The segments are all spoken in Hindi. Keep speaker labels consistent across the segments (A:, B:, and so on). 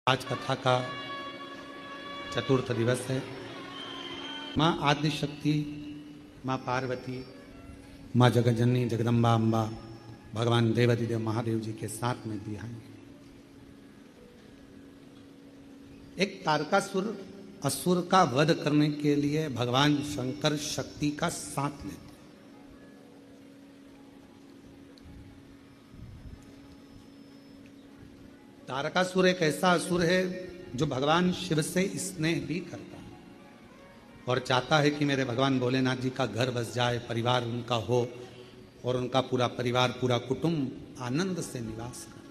A: आज कथा का चतुर्थ दिवस है। माँ आदि शक्ति, माँ पार्वती, माँ जगज्जननी जगदम्बा अम्बा, भगवान देवाधिदेव महादेव जी के साथ में भी आएंगे। एक तारकासुर असुर का वध करने के लिए भगवान शंकर शक्ति का साथ लेते। तारकासुर एक ऐसा असुर है जो भगवान शिव से स्नेह भी करता है और चाहता है कि मेरे भगवान भोलेनाथ जी का घर बस जाए, परिवार उनका हो और उनका पूरा परिवार, पूरा कुटुंब आनंद से निवास करे।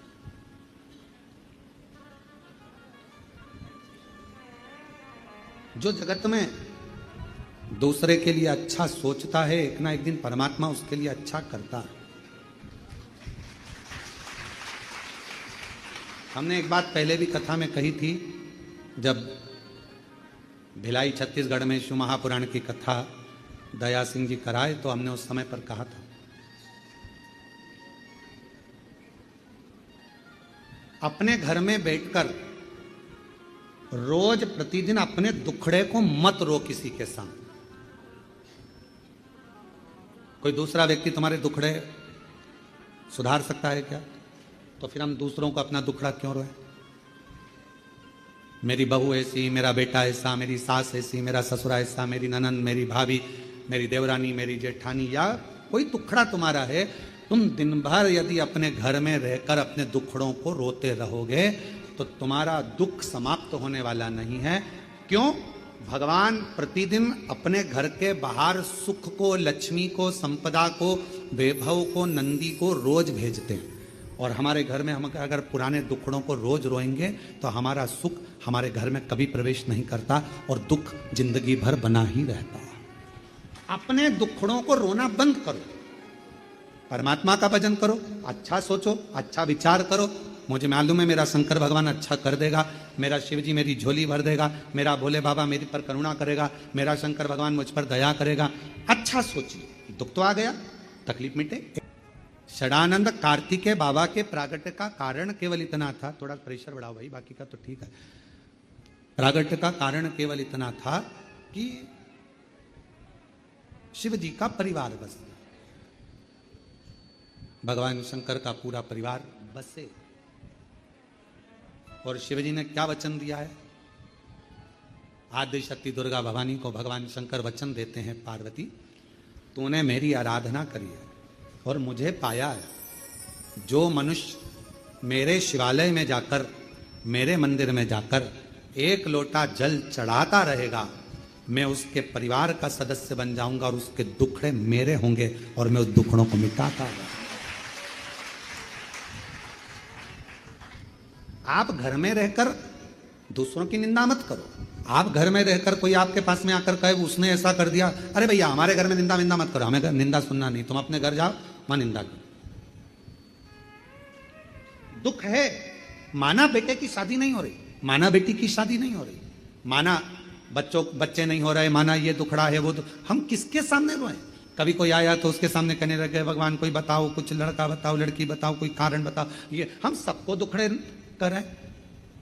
A: जो जगत में दूसरे के लिए अच्छा सोचता है, एक ना एक दिन परमात्मा उसके लिए अच्छा करता है। हमने एक बात पहले भी कथा में कही थी, जब भिलाई छत्तीसगढ़ में शिव महापुराण की कथा दया सिंह जी कराए तो हमने उस समय पर कहा था, अपने घर में बैठकर रोज प्रतिदिन अपने दुखड़े को मत रो किसी के सामने। कोई दूसरा व्यक्ति तुम्हारे दुखड़े सुधार सकता है क्या? तो फिर हम दूसरों को अपना दुखड़ा क्यों रोए? मेरी बहू ऐसी, मेरा बेटा ऐसा, मेरी सास ऐसी, मेरा ससुरा ऐसा, मेरी ननंद, मेरी भाभी, मेरी देवरानी, मेरी जेठानी, या कोई दुखड़ा तुम्हारा है, तुम दिन भर यदि अपने घर में रहकर अपने दुखड़ों को रोते रहोगे तो तुम्हारा दुख समाप्त होने वाला नहीं है। क्यों? भगवान प्रतिदिन अपने घर के बाहर सुख को, लक्ष्मी को, संपदा को, वैभव को, नंदी को रोज भेजते हैं और हमारे घर में हम अगर पुराने दुखड़ों को रोज रोएंगे तो हमारा सुख हमारे घर में कभी प्रवेश नहीं करता और दुख जिंदगी भर बना ही रहता है। अपने दुखड़ों को रोना बंद करो, परमात्मा का भजन करो, अच्छा सोचो, अच्छा विचार करो। मुझे मालूम है मेरा शंकर भगवान अच्छा कर देगा, मेरा शिव जी मेरी झोली भर देगा, मेरा भोले बाबा मेरी पर करुणा करेगा, मेरा शंकर भगवान मुझ पर दया करेगा। अच्छा सोचिए, दुख तो आ गया, तकलीफ मिटे। षडानंद कार्तिकेय बाबा के प्रागट्य का कारण केवल इतना था, थोड़ा प्रेशर बढ़ाओ भाई, बाकी का तो ठीक है। प्रागट्य का कारण केवल इतना था कि शिव जी का परिवार बस, भगवान शंकर का पूरा परिवार बसे। और शिव जी ने क्या वचन दिया है? आदि शक्ति दुर्गा भवानी को भगवान शंकर वचन देते हैं, पार्वती तूने मेरी आराधना करी है और मुझे पाया है। जो मनुष्य मेरे शिवालय में जाकर, मेरे मंदिर में जाकर एक लोटा जल चढ़ाता रहेगा, मैं उसके परिवार का सदस्य बन जाऊंगा और उसके दुखड़े मेरे होंगे और मैं उस दुखड़ों को मिटाता रहूंगा। आप घर में रहकर दूसरों की निंदा मत करो। आप घर में रहकर कोई आपके पास में आकर कहे उसने ऐसा कर दिया, अरे भैया हमारे घर में निंदा विंदा मत करो, हमें निंदा सुनना नहीं, तुम अपने घर जाओ, वहां निंदा करो। दुख है, माना बेटे की शादी नहीं हो रही, माना बेटी की शादी नहीं हो रही, माना बच्चे नहीं हो रहे, माना ये दुखड़ा है वो हम किसके सामने रोए? कभी कोई आया तो उसके सामने कहने लगे भगवान कोई बताओ, कुछ लड़का बताओ, लड़की बताओ, कोई कारण बताओ। ये हम सबको दुखड़े कर रहे हैं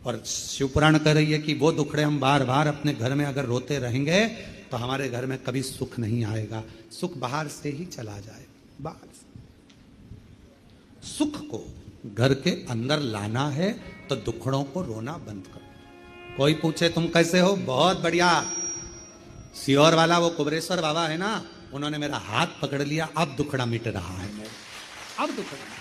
A: और शिव पुराण कह रही है कि वो दुखड़े हम बार बार अपने घर में अगर रोते रहेंगे तो हमारे घर में कभी सुख नहीं आएगा। सुख बाहर से ही चला जाए, बाहर से। सुख को घर के अंदर लाना है तो दुखड़ों को रोना बंद करो। कोई पूछे तुम कैसे हो? बहुत बढ़िया। सियोर वाला वो कुबरेश्वर बाबा है ना, उन्होंने मेरा हाथ पकड़ लिया, अब दुखड़ा मिट रहा है, अब दुखड़ा।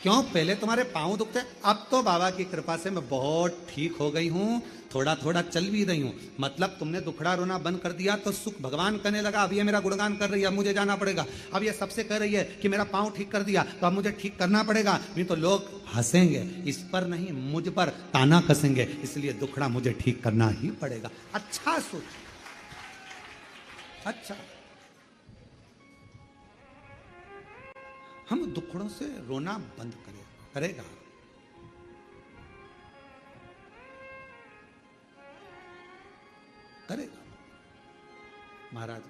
A: क्यों? पहले तुम्हारे पांव दुखते, अब तो बाबा की कृपा से मैं बहुत ठीक हो गई हूं, थोड़ा थोड़ा चल भी रही हूं। मतलब तुमने दुखड़ा रोना बंद कर दिया तो सुख भगवान कहने लगा, अब ये मेरा गुणगान कर रही है, अब मुझे जाना पड़ेगा। अब ये सबसे कह रही है कि मेरा पांव ठीक कर दिया तो अब मुझे ठीक करना पड़ेगा, नहीं तो लोग हंसेंगे, इस पर नहीं मुझ पर ताना कसेंगे, इसलिए दुखड़ा मुझे ठीक करना ही पड़ेगा। अच्छा सोच, अच्छा। हम दुखड़ों से रोना बंद करेगा। करेगा महाराज।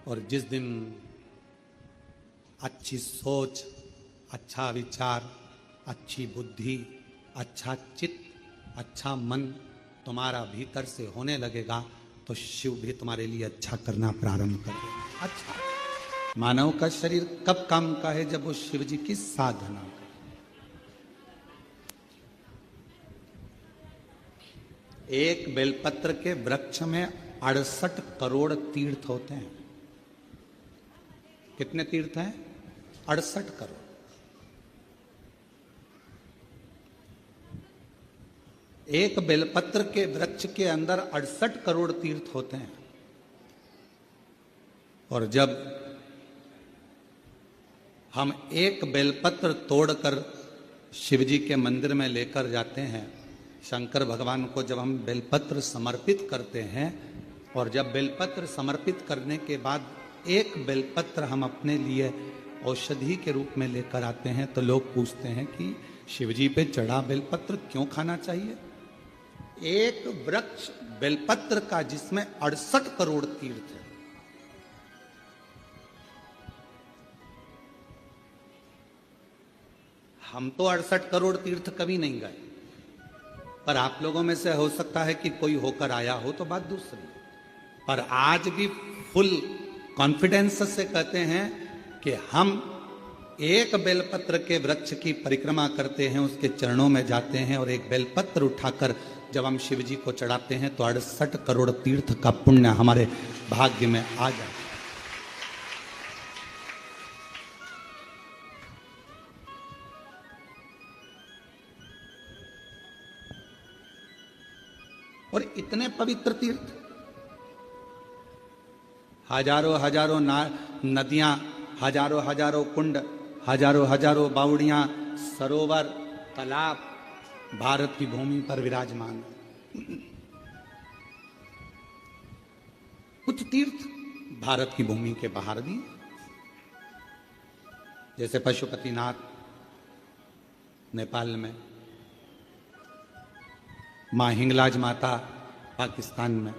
A: और जिस दिन अच्छी सोच, अच्छा विचार, अच्छी बुद्धि, अच्छा चित्त, अच्छा मन तुम्हारा भीतर से होने लगेगा तो शिव भी तुम्हारे लिए अच्छा करना प्रारंभ कर देगा। अच्छा, मानव का शरीर कब काम का है? जब वो शिव जी की साधना करे। एक बेलपत्र के वृक्ष में 68 करोड़ तीर्थ होते हैं। कितने तीर्थ हैं? 68 करोड़। एक बेलपत्र के वृक्ष के अंदर 68 करोड़ तीर्थ होते हैं। और जब हम एक बेलपत्र तोड़कर शिवजी के मंदिर में लेकर जाते हैं, शंकर भगवान को जब हम बेलपत्र समर्पित करते हैं, और जब बेलपत्र समर्पित करने के बाद एक बेलपत्र हम अपने लिए औषधि के रूप में लेकर आते हैं, तो लोग पूछते हैं कि शिवजी पे चढ़ा बेलपत्र क्यों खाना चाहिए? एक वृक्ष बेलपत्र का जिसमें 68 करोड़ तीर्थ है। हम तो 68 करोड़ तीर्थ कभी नहीं गए, पर आप लोगों में से हो सकता है कि कोई होकर आया हो, तो बात दूसरी। पर आज भी फुल कॉन्फिडेंस से कहते हैं कि हम एक बेलपत्र के वृक्ष की परिक्रमा करते हैं, उसके चरणों में जाते हैं, और एक बेलपत्र उठाकर जब हम शिव जी को चढ़ाते हैं तो 68 करोड़ तीर्थ का पुण्य हमारे भाग्य में आ जाए। और इतने पवित्र तीर्थ, हजारों हजारों नदियां, हजारों हजारों कुंड, हजारों हजारों बावड़ियां, सरोवर, तालाब भारत की भूमि पर विराजमान। कुछ तीर्थ भारत की भूमि के बाहर भी, जैसे पशुपतिनाथ नेपाल में, मां हिंगलाज माता पाकिस्तान में,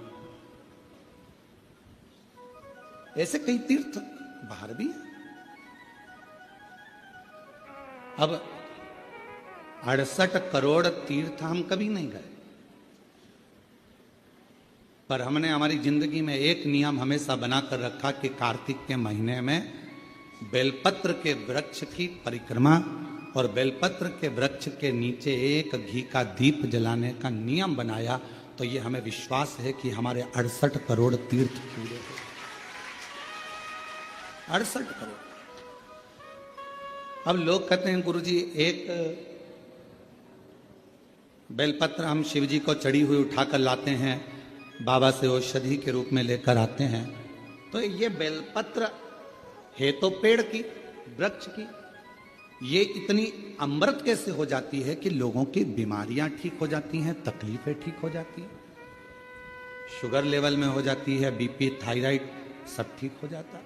A: ऐसे कई तीर्थ बाहर भी हैं। अब 68 करोड़ तीर्थ हम कभी नहीं गए, पर हमने हमारी जिंदगी में एक नियम हमेशा बनाकर रखा कि कार्तिक के महीने में बेलपत्र के वृक्ष की परिक्रमा और बेलपत्र के वृक्ष के नीचे एक घी का दीप जलाने का नियम बनाया। तो ये हमें विश्वास है कि हमारे 68 करोड़ तीर्थ पूरे हो। 68 करोड़। अब लोग कहते हैं गुरुजी एक बेलपत्र हम शिवजी को चढ़ी हुई उठाकर लाते हैं, बाबा से औषधि के रूप में लेकर आते हैं, तो ये बेलपत्र है तो पेड़ की, वृक्ष की, ये इतनी अमृत कैसे हो जाती है कि लोगों की बीमारियां ठीक हो जाती हैं, तकलीफें ठीक हो जाती हैं, शुगर लेवल में हो जाती है, बीपी, थायराइड सब ठीक हो जाता है,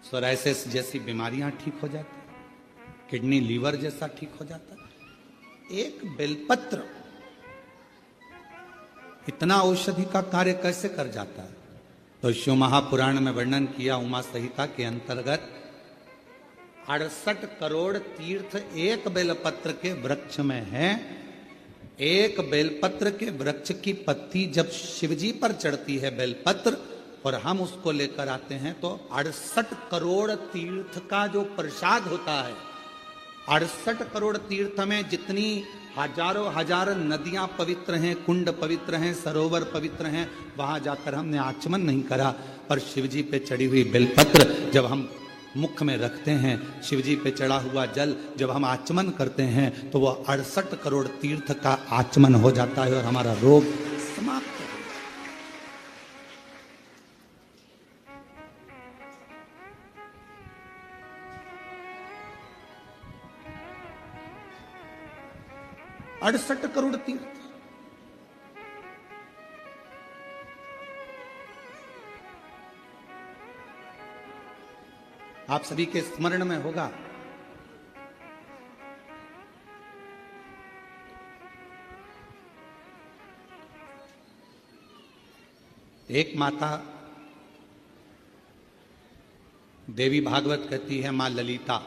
A: सोराइसिस जैसी बीमारियां ठीक हो जाती है, किडनी लीवर जैसा ठीक हो जाता है। एक बेलपत्र इतना औषधि का कार्य कैसे कर जाता है? तो शिव महापुराण में वर्णन किया उमा संहिता के अंतर्गत 68 करोड़ तीर्थ एक बेलपत्र के वृक्ष में है। एक बेलपत्र के वृक्ष की पत्ती जब शिवजी पर चढ़ती है बेलपत्र, और हम उसको लेकर आते हैं, तो 68 करोड़ तीर्थ का जो प्रसाद होता है, 68 करोड़ तीर्थ में जितनी हजारों हजार नदियां पवित्र हैं, कुंड पवित्र हैं, सरोवर पवित्र हैं, वहां जाकर हमने आचमन नहीं करा, पर शिवजी पे चढ़ी हुई बेलपत्र जब हम मुख में रखते हैं, शिवजी पे चढ़ा हुआ जल जब हम आचमन करते हैं, तो वह 68 करोड़ तीर्थ का आचमन हो जाता है और हमारा रोग समाप्त हो जाता है। 68 करोड़ तीर्थ। आप सभी के स्मरण में होगा, एक माता देवी भागवत कहती है मां ललिता,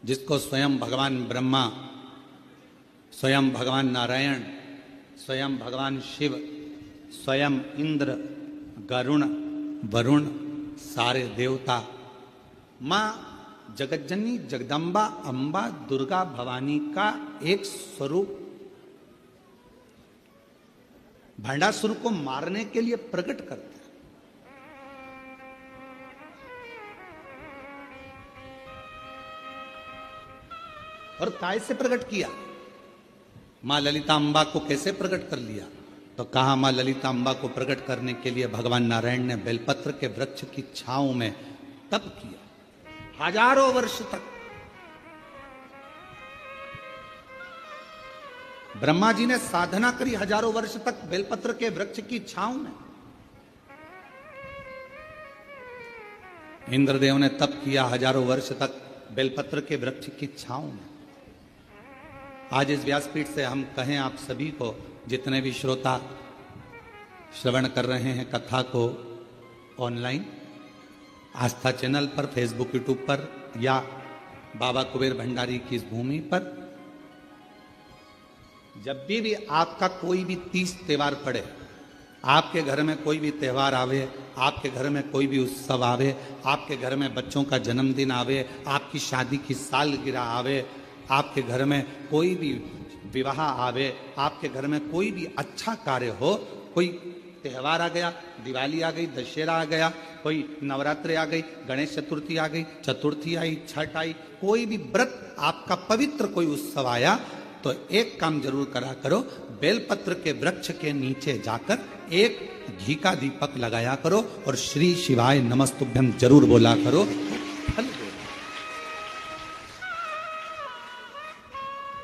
A: जिसको स्वयं भगवान ब्रह्मा, स्वयं भगवान नारायण, स्वयं भगवान शिव, स्वयं इंद्र, गरुण, वरुण, सारे देवता, मां जगज्जननी जगदम्बा अंबा दुर्गा भवानी का एक स्वरूप भंडासुर को मारने के लिए प्रकट करते हैं। और कैसे प्रकट किया? मां ललिता अंबा को कैसे प्रकट कर लिया? तो कहा मां ललिता अंबा को प्रकट करने के लिए भगवान नारायण ने बेलपत्र के वृक्ष की छांव में तप किया, हजारों वर्ष तक। ब्रह्मा जी ने साधना करी हजारों वर्ष तक बेलपत्र के वृक्ष की छांव में। इंद्रदेव ने तप किया हजारों वर्ष तक बेलपत्र के वृक्ष की छांव में। आज इस व्यासपीठ से हम कहें आप सभी को, जितने भी श्रोता श्रवण कर रहे हैं कथा को ऑनलाइन, आस्था चैनल पर, फेसबुक, यूट्यूब पर या बाबा कुबेर भंडारी की इस भूमि पर, जब भी आपका कोई भी तीज त्योहार पड़े, आपके घर में कोई भी त्योहार आवे, आपके घर में कोई भी उत्सव आवे, आपके घर में बच्चों का जन्मदिन आवे, आपकी शादी की सालगिरह आवे, आपके घर में कोई भी विवाह आवे, आपके घर में कोई भी अच्छा कार्य हो, कोई त्यौहार आ गया, दिवाली आ गई, दशहरा आ गया, कोई नवरात्रि आ गई, गणेश चतुर्थी आ गई, चतुर्थी आई, छठ आई, कोई भी व्रत आपका पवित्र कोई उत्सव आया, तो एक काम जरूर करा करो, बेलपत्र के वृक्ष के नीचे जाकर एक घी का दीपक लगाया करो और श्री शिवाय नमस्तुभ्यम जरूर बोला करो। फल दो।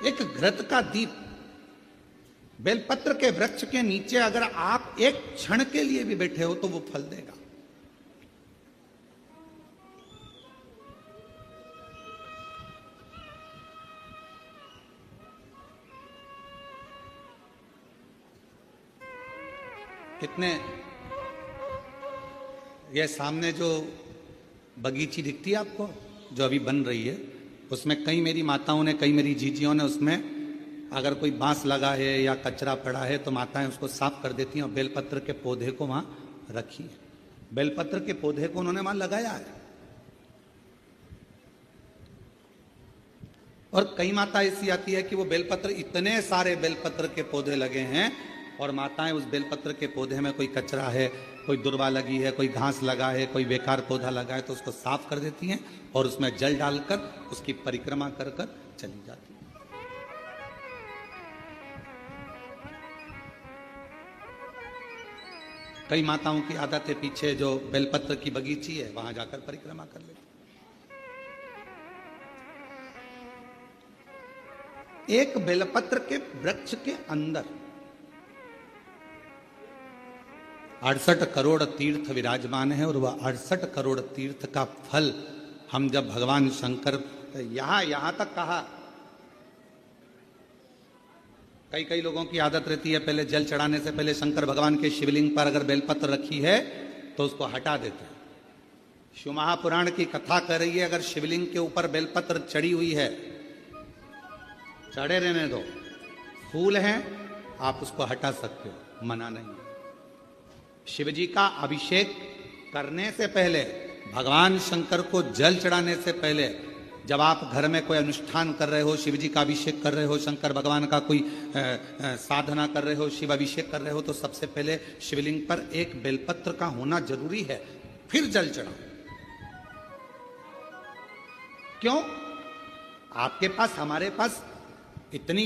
A: एक घृत का दीप बेलपत्र के वृक्ष के नीचे अगर आप एक क्षण के लिए भी बैठे हो तो वो फल देगा। कितने ये सामने जो बगीची दिखती है आपको, जो अभी बन रही है, उसमें कई मेरी माताओं ने, कई मेरी जीजियों ने उसमें अगर कोई बांस लगा है या कचरा पड़ा है तो माताएं उसको साफ कर देती हैं और बेलपत्र के पौधे को वहां रखी है। बेलपत्र के पौधे को उन्होंने वहां लगाया है। और कई माता ऐसी आती है कि वो बेलपत्र, इतने सारे बेलपत्र के पौधे लगे हैं और माताएं उस बेलपत्र के पौधे में कोई कचरा है, कोई दुर्वा लगी है, कोई घास लगा है, कोई बेकार पौधा लगा है तो उसको साफ कर देती हैं और उसमें जल डालकर उसकी परिक्रमा कर कर चली जाती है। कई माताओं की आदत है, पीछे जो बेलपत्र की बगीची है वहां जाकर परिक्रमा कर लेती। एक बेलपत्र के वृक्ष के अंदर 68 करोड़ तीर्थ विराजमान है और वह 68 करोड़ तीर्थ का फल हम जब भगवान शंकर, यहां तक कहा, कई लोगों की आदत रहती है पहले जल चढ़ाने से पहले शंकर भगवान के शिवलिंग पर अगर बेलपत्र रखी है तो उसको हटा देते हैं। शिव महापुराण की कथा कर रही है, अगर शिवलिंग के ऊपर बेलपत्र चढ़ी हुई है, चढ़े रहने दो, फूल हैं, आप उसको हटा सकते हो, मना नहीं। शिवजी का अभिषेक करने से पहले, भगवान शंकर को जल चढ़ाने से पहले, जब आप घर में कोई अनुष्ठान कर रहे हो, शिवजी का अभिषेक कर रहे हो, शंकर भगवान का कोई साधना कर रहे हो, शिव अभिषेक कर रहे हो, तो सबसे पहले शिवलिंग पर एक बेलपत्र का होना जरूरी है, फिर जल चढ़ाओ। क्यों? आपके पास, हमारे पास इतनी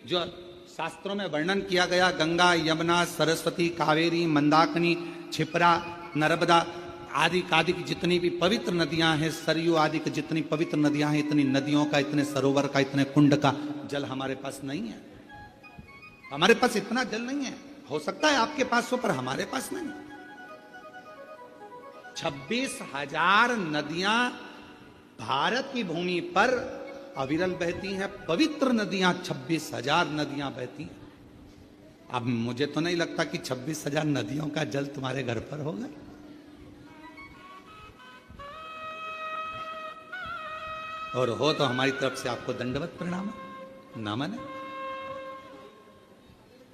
A: जो शास्त्रों में वर्णन किया गया, गंगा, यमुना, सरस्वती, कावेरी, मंदाकिनी, क्षिप्रा, नर्मदा आदि आदि की जितनी भी पवित्र नदियां हैं, सरयू आदि की जितनी पवित्र नदियां हैं, इतनी नदियों का, इतने सरोवर का, इतने कुंड का जल हमारे पास नहीं है। हमारे पास इतना जल नहीं है। हो सकता है आपके पास हो, पर हमारे पास नहीं। 26,000 नदियां भारत की भूमि पर अविरल बहती हैं। पवित्र नदियां 26,000 नदियां बहती हैं। अब मुझे तो नहीं लगता कि 26,000 नदियों का जल तुम्हारे घर पर होगा। और हो तो हमारी तरफ से आपको दंडवत प्रणाम, ना माने।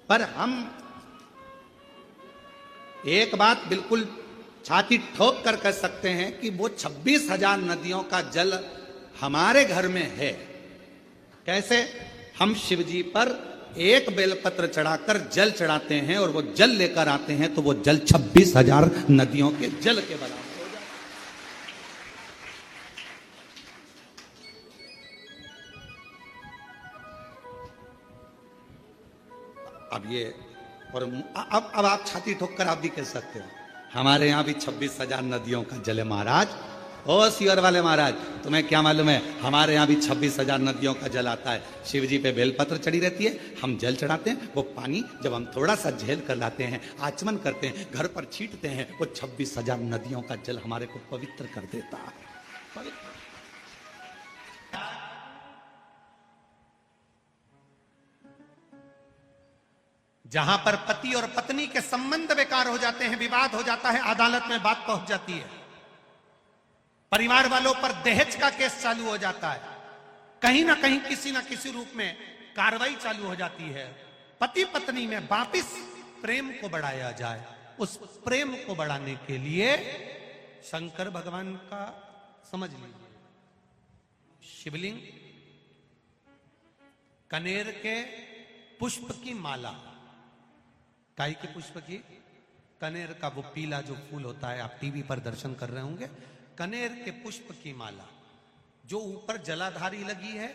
A: पर हम एक बात बिल्कुल छाती ठोक कर कह सकते हैं कि वो 26,000 नदियों का जल हमारे घर में है। कैसे? हम शिव जी पर एक बेलपत्र चढ़ाकर जल चढ़ाते हैं और वो जल लेकर आते हैं तो वो जल 26,000 नदियों के जल के बराबर हो जाता है। अब ये और अब आप छाती ठोक कर आप भी कह सकते हो हमारे यहां भी 26,000 नदियों का जल है महाराज। ओ सियर वाले महाराज, तुम्हें क्या मालूम है, हमारे यहाँ भी 26,000 नदियों का जल आता है। शिव जी पे बेलपत्र चढ़ी रहती है, हम जल चढ़ाते हैं। वो पानी जब हम थोड़ा सा झेल कर लाते हैं, आचमन करते हैं, घर पर छींटते हैं, वो 26,000 नदियों का जल हमारे को पवित्र कर देता है। पवित्र। जहां पर पति और पत्नी के संबंध बेकार हो जाते हैं, विवाद हो जाता है, अदालत में बात पहुंच जाती है, परिवार वालों पर दहेज का केस चालू हो जाता है, कहीं ना कहीं किसी ना किसी रूप में कार्रवाई चालू हो जाती है। पति पत्नी में वापिस प्रेम को बढ़ाया जाए, उस प्रेम को बढ़ाने के लिए शंकर भगवान का समझ लीजिए शिवलिंग, कनेर के पुष्प की माला, काई के पुष्प की, कनेर का वो पीला जो फूल होता है, आप टीवी पर दर्शन कर रहे होंगे, कनेर के पुष्प की माला जो ऊपर जलाधारी लगी है,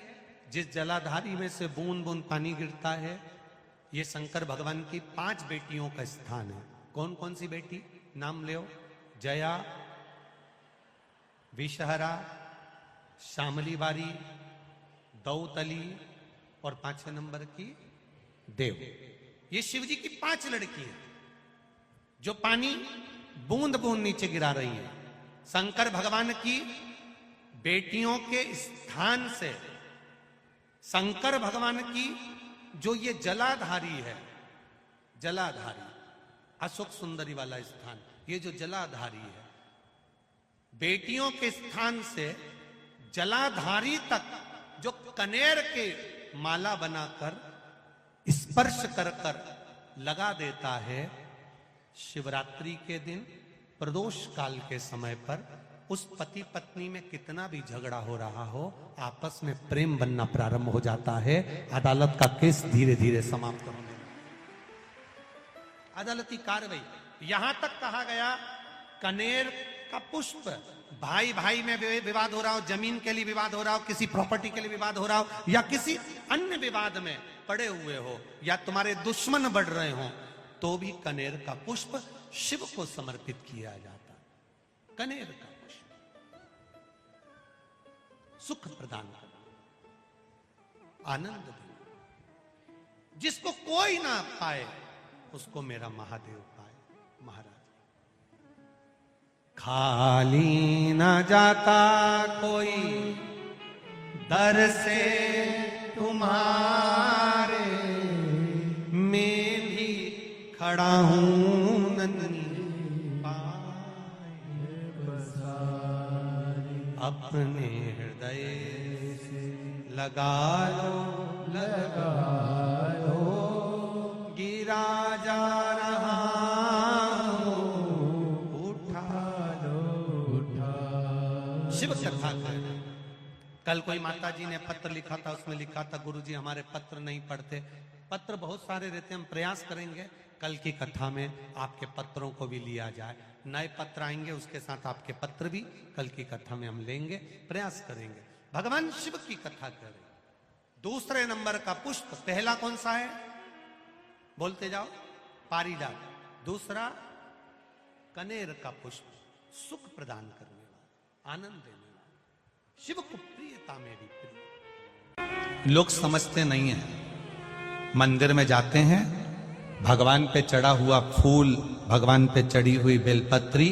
A: जिस जलाधारी में से बूंद बूंद पानी गिरता है, ये शंकर भगवान की 5 बेटियों का स्थान है। कौन कौन सी बेटी? नाम ले, जया, विषहरा, श्यामली बारी, दौतली और 5वें नंबर की देव। ये शिव जी की 5 लड़की हैं जो पानी बूंद बूंद नीचे गिरा रही हैं। शंकर भगवान की बेटियों के स्थान से शंकर भगवान की जो ये जलाधारी है, जलाधारी अशोक सुंदरी वाला स्थान, ये जो जलाधारी है, बेटियों के स्थान से जलाधारी तक जो कनेर के माला बनाकर स्पर्श कर कर लगा देता है, शिवरात्रि के दिन प्रदोष काल के समय पर उस पति पत्नी में कितना भी झगड़ा हो रहा हो, आपस में प्रेम बनना प्रारंभ हो जाता है। अदालत का केस धीरे धीरे समाप्त होने लगता है। अदालती कार्रवाई, यहां तक कहा गया कनेर का पुष्प, भाई भाई में विवाद हो रहा हो, जमीन के लिए विवाद हो रहा हो, किसी प्रॉपर्टी के लिए विवाद हो रहा हो, या किसी अन्य विवाद में पड़े हुए हो, या तुम्हारे दुश्मन बढ़ रहे हो, तो भी कनेर का पुष्प शिव को समर्पित किया जाता। कनेर का पुष्प सुख प्रदान करना, आनंद देना, जिसको कोई ना पाए उसको मेरा महादेव पाए। महाराज, खाली ना जाता कोई दर से तुम्हारे, मैं भी खड़ा हूं नन्ही पाए बसारे, अपने हृदय से लगा लो, लगा लो, गिरा जा रहा शिव कथा कर। कल कोई माता जी ने पत्र लिखा था, उसमें लिखा था गुरुजी हमारे पत्र नहीं पढ़ते। पत्र बहुत सारे रहते हैं, हम प्रयास करेंगे कल की कथा में आपके पत्रों को भी लिया जाए। नए पत्र आएंगे, उसके साथ आपके पत्र भी कल की कथा में हम लेंगे, प्रयास करेंगे। भगवान शिव की कथा करें। दूसरे नंबर का पुष्प, पहला कौन सा है बोलते जाओ? पारिजात। दूसरा कनेर का पुष्प, सुख प्रदान करने वाला, आनंद देने वाला, शिव को प्रियता में भी प्रिय। लोग समझते नहीं है, मंदिर में जाते हैं, भगवान पे चढ़ा हुआ फूल, भगवान पे चढ़ी हुई बेलपत्री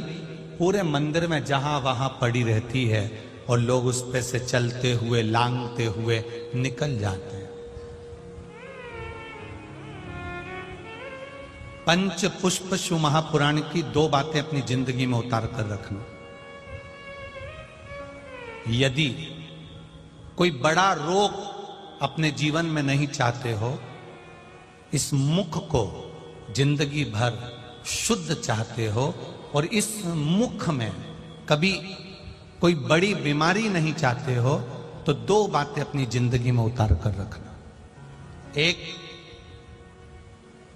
A: पूरे मंदिर में जहां वहां पड़ी रहती है और लोग उस पे से चलते हुए, लांघते हुए निकल जाते हैं। पंच पुष्प शिव महापुराण की 2 बातें अपनी जिंदगी में उतार कर रखना। यदि कोई बड़ा रोग अपने जीवन में नहीं चाहते हो, इस मुख को जिंदगी भर शुद्ध चाहते हो, और इस मुख में कभी कोई बड़ी बीमारी नहीं चाहते हो, तो दो बातें अपनी जिंदगी में उतार कर रखना। एक,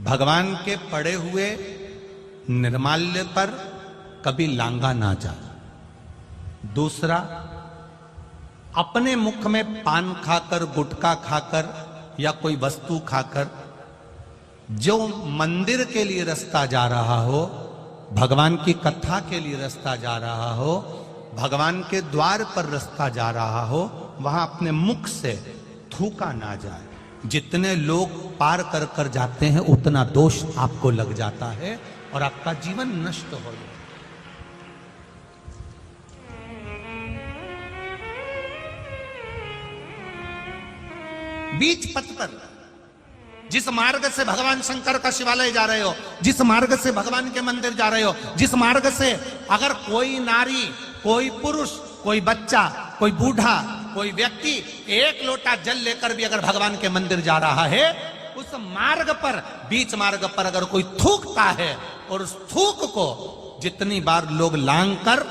A: भगवान के पड़े हुए निर्माल्य पर कभी लांगा ना जा। दूसरा, अपने मुख में पान खाकर, गुटखा खाकर या कोई वस्तु खाकर जो मंदिर के लिए रास्ता जा रहा हो, भगवान की कथा के लिए रास्ता जा रहा हो, भगवान के द्वार पर रास्ता जा रहा हो, वहां अपने मुख से थूका ना जाए। जितने लोग पार कर कर जाते हैं उतना दोष आपको लग जाता है और आपका जीवन नष्ट हो जाता है। बीच पथ पर, जिस मार्ग से भगवान शंकर का शिवालय जा रहे हो, जिस मार्ग से भगवान के मंदिर जा रहे हो, जिस मार्ग से अगर कोई नारी, कोई पुरुष, कोई बच्चा, कोई बूढ़ा, कोई व्यक्ति एक लोटा जल लेकर भी अगर भगवान के मंदिर जा रहा है, उस मार्ग पर, बीच मार्ग पर अगर कोई थूकता है और उस थूक को जितनी बार लोग लांग कर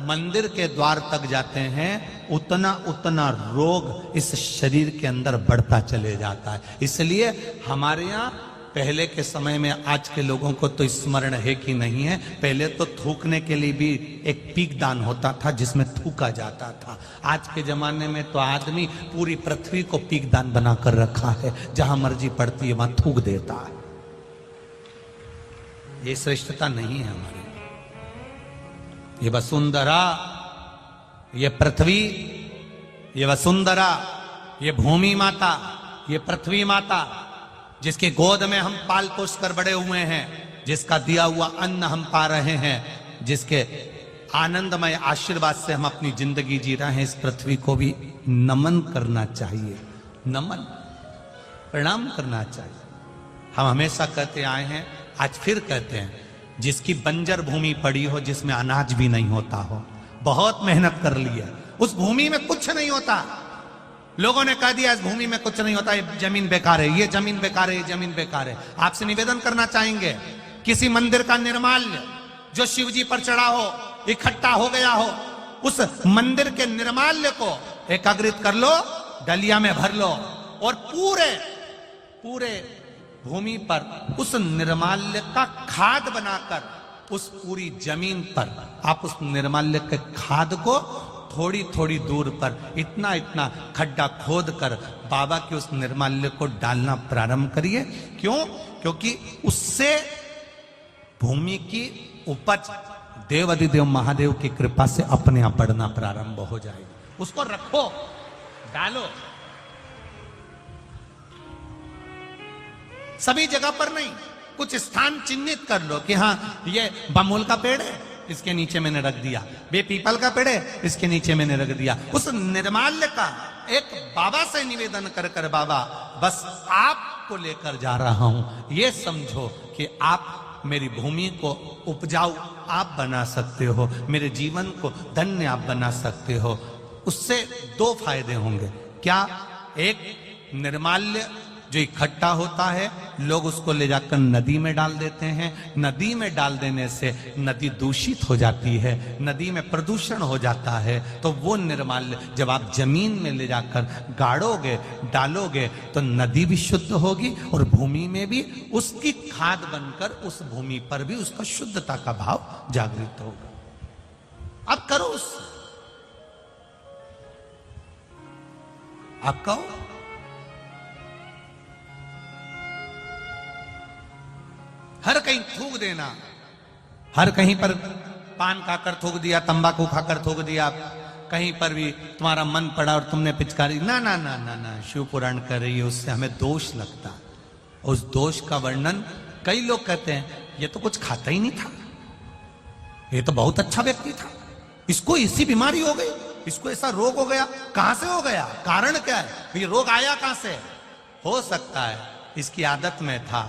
A: मंदिर के द्वार तक जाते हैं, उतना उतना रोग इस शरीर के अंदर बढ़ता चले जाता है। इसलिए हमारे यहाँ पहले के समय में, आज के लोगों को तो स्मरण है कि नहीं है, पहले तो थूकने के लिए भी एक पीक दान होता था जिसमें थूका जाता था। आज के जमाने में तो आदमी पूरी पृथ्वी को पीक दान बनाकर रखा है, जहां मर्जी पड़ती है वहां थूक देता है। ये श्रेष्ठता नहीं है हमारे। ये वसुंधरा, ये पृथ्वी, ये वसुंधरा, ये भूमि माता, ये पृथ्वी माता, जिसके गोद में हम पाल पोस कर बड़े हुए हैं, जिसका दिया हुआ अन्न हम पा रहे हैं, जिसके आनंदमय आशीर्वाद से हम अपनी जिंदगी जी रहे हैं, इस पृथ्वी को भी नमन करना चाहिए। नमन, प्रणाम करना चाहिए। हम हमेशा कहते आए हैं, आज फिर कहते हैं, जिसकी बंजर भूमि पड़ी हो, जिसमें अनाज भी नहीं होता हो, बहुत मेहनत कर लिया, उस भूमि में कुछ नहीं होता, लोगों ने कह दिया इस भूमि में कुछ नहीं होता, ये जमीन बेकार है, ये जमीन बेकार है, ये जमीन बेकार है। आपसे निवेदन करना चाहेंगे, किसी मंदिर का निर्माल्य जो शिव जी पर चढ़ा हो, इकट्ठा हो गया हो, उस मंदिर के निर्माल्य को एकत्रित कर लो, डलिया में भर लो, और पूरे पूरे भूमि पर उस निर्माल्य का खाद बनाकर, उस पूरी जमीन पर आप उस निर्माल्य के खाद को थोड़ी थोड़ी दूर पर इतना इतना खड्डा खोद कर बाबा के उस निर्माल्य को डालना प्रारंभ करिए। क्यों? क्योंकि उससे भूमि की उपज देव अधिदेव महादेव की कृपा से अपने आप बढ़ना प्रारंभ हो जाएगी। उसको रखो, डालो, सभी जगह पर नहीं, कुछ स्थान चिन्हित कर लो कि हाँ ये बमूल का पेड़ है, इसके नीचे मैंने रख दिया, बे पीपल का पेड़ है, इसके नीचे मैंने रख दिया। उस निर्माल्य का एक बाबा से निवेदन कर कर, बाबा बस आपको लेकर जा रहा हूं, ये समझो कि आप मेरी भूमि को उपजाऊ आप बना सकते हो, मेरे जीवन को धन्य आप बना सकते हो। उससे दो फायदे होंगे। क्या? एक, निर्माल्य जो इकट्ठा होता है, लोग उसको ले जाकर नदी में डाल देते हैं, नदी में डाल देने से नदी दूषित हो जाती है, नदी में प्रदूषण हो जाता है। तो वो निर्माल्य जब आप जमीन में ले जाकर गाड़ोगे, डालोगे, तो नदी भी शुद्ध होगी और भूमि में भी उसकी खाद बनकर उस भूमि पर भी उसका शुद्धता का भाव जागृत होगा। अब करो उससे, आप कहो, हर कहीं थूक देना, हर कहीं पर पान खाकर थूक दिया, तंबाकू खाकर थूक दिया, कहीं पर भी तुम्हारा मन पड़ा और तुमने पिचकारी, ना ना ना ना ना, शिव पुराण कर रही है, उससे हमें दोष लगता। उस दोष का वर्णन कई लोग कहते हैं, ये तो कुछ खाता ही नहीं था, ये तो बहुत अच्छा व्यक्ति था, इसको इसी बीमारी हो गई, इसको ऐसा रोग हो गया। कहां से हो गया? कारण क्या है? ये रोग आया कहां से? हो सकता है इसकी आदत में था,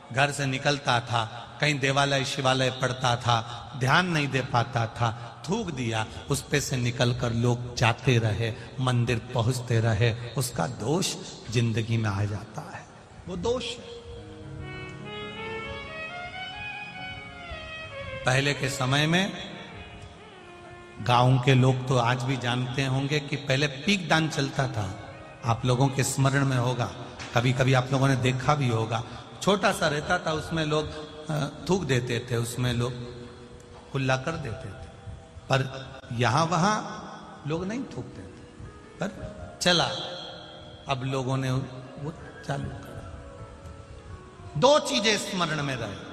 A: घर से निकलता था, कहीं देवालय शिवालय पड़ता था, ध्यान नहीं दे पाता था, थूक दिया, उस पे से निकलकर लोग जाते रहे, मंदिर पहुंचते रहे, उसका दोष जिंदगी में आ जाता है, वो दोष है। पहले के समय में गांव के लोग तो आज भी जानते होंगे कि पहले पीक दान चलता था, आप लोगों के स्मरण में होगा, कभी कभी आप लोगों ने देखा भी होगा, छोटा सा रहता था, उसमें लोग थूक देते थे, उसमें लोग खुला कर देते थे, पर यहां वहां लोग नहीं थूकते थे, पर चला, अब लोगों ने वो चालू करा। दो चीजें स्मरण में रहे,